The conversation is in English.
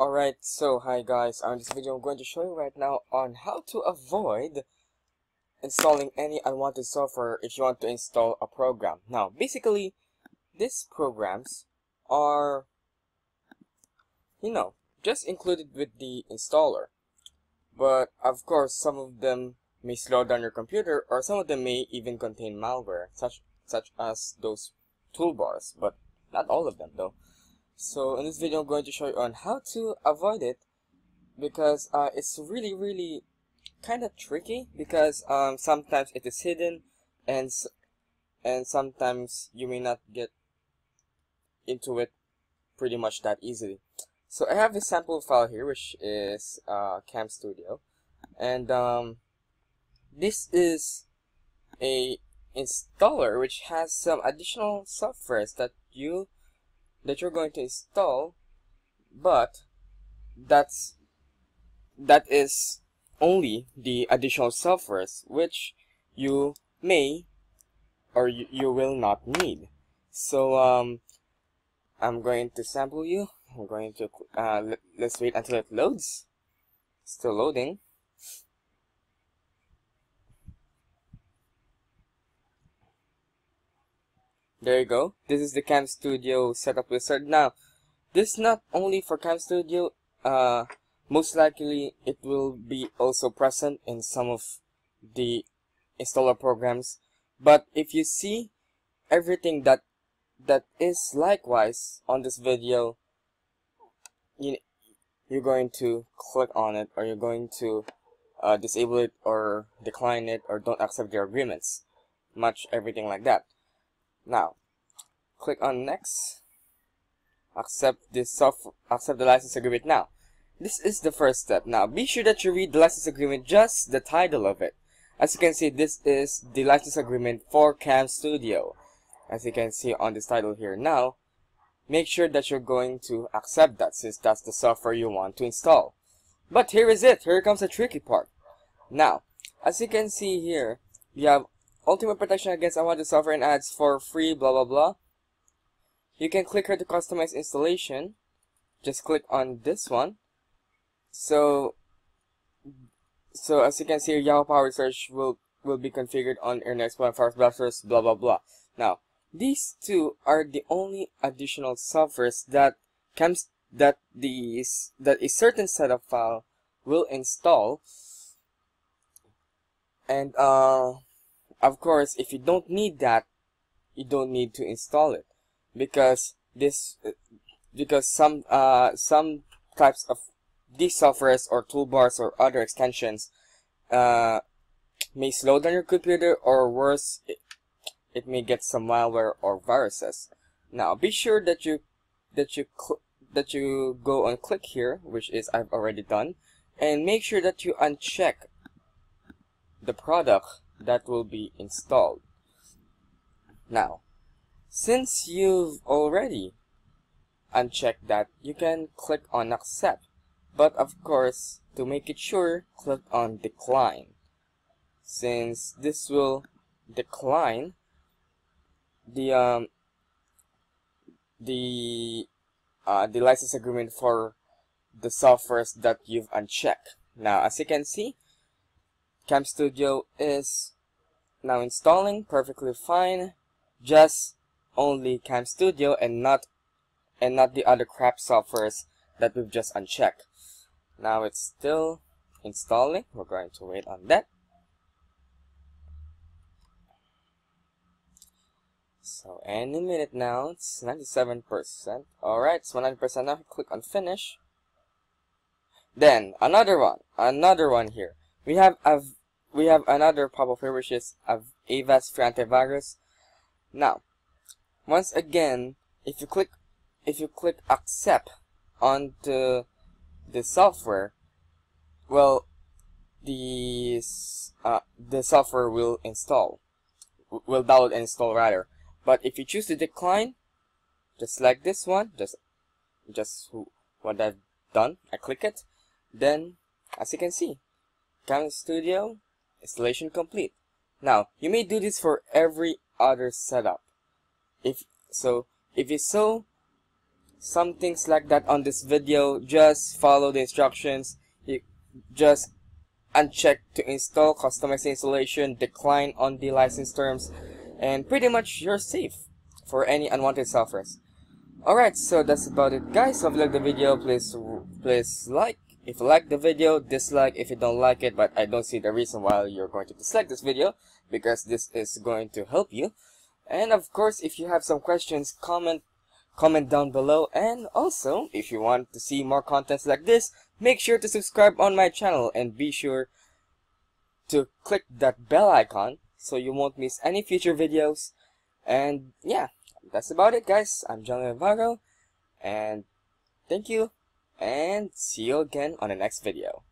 Alright, so hi guys, on this video I'm going to show you right now on how to avoid installing any unwanted software if you want to install a program. Now, basically, these programs are, just included with the installer. But, of course, some of them may slow down your computer, or some of them may even contain malware, such as those toolbars, but not all of them though. So in this video I'm going to show you on how to avoid it, because it's really kind of tricky, because sometimes it is hidden and sometimes you may not get into it pretty much that easily. So I have a sample file here, which is Cam Studio, and this is a installer which has some additional softwares that you're going to install, but that is only the additional softwares which you may or you will not need. So I'm going to sample you. I'm going to let's wait until it loads. Still loading. There you go. This is the Cam Studio setup wizard. Now, this is not only for Cam Studio. Most likely it will be also present in some of the installer programs. But if you see everything that is likewise on this video, you're going to click on it, or you're going to disable it or decline it, or don't accept their agreements. Everything like that. Now, click on next. Accept the license agreement. Now, this is the first step. Now, be sure that you read the license agreement, just the title of it. As you can see, this is the license agreement for Cam Studio. As you can see on this title here. Now, make sure that you're going to accept that, since that's the software you want to install. But here is it. Here comes the tricky part. Now, as you can see here, you have Ultimate Protection Against Unwanted Software and Ads for free, blah blah blah. You can click here to customize installation. Just click on this one. So as you can see, Yahoo Power Search will be configured on Internet Explorer, Firefox browsers, blah blah blah. Now, these two are the only additional softwares that a certain set of file will install. And of course, if you don't need that, you don't need to install it, because some types of these softwares or toolbars or other extensions may slow down your computer, or worse, it may get some malware or viruses. Now, be sure that you go and click here, which is I've already done, and make sure that you uncheck the product that will be installed. Now, since you've already unchecked that, you can click on accept, but of course, to make it sure, click on decline, since this will decline the license agreement for the softwares that you've unchecked. Now, as you can see, Cam Studio is now installing perfectly fine, just only Cam Studio and not the other crap softwares that we've just unchecked. Now it's still installing. We're going to wait on that. So any minute now, it's 97%. Alright, it's 100% now. Click on finish. Then another one here. We have another pop-up here, which is Avast Free Antivirus. Now, once again, if you click accept onto the software, well, the software will download and install rather. But if you choose to decline, just like this one, just what I've done, I click it, then as you can see, Cam Studio installation complete. Now, you may do this for every other setup. If you so some things like that on this video, just follow the instructions. You just uncheck to install, customize the installation, decline on the license terms, and pretty much you're safe for any unwanted softwares. Alright, so that's about it, guys. So if you like the video, please like. If you like the video, dislike if you don't like it, but I don't see the reason why you're going to dislike this video, because this is going to help you. And of course, if you have some questions, comment down below. And also, if you want to see more contents like this, make sure to subscribe on my channel and be sure to click that bell icon so you won't miss any future videos. And yeah, that's about it, guys. I'm John Navarro, and thank you, and see you again on the next video.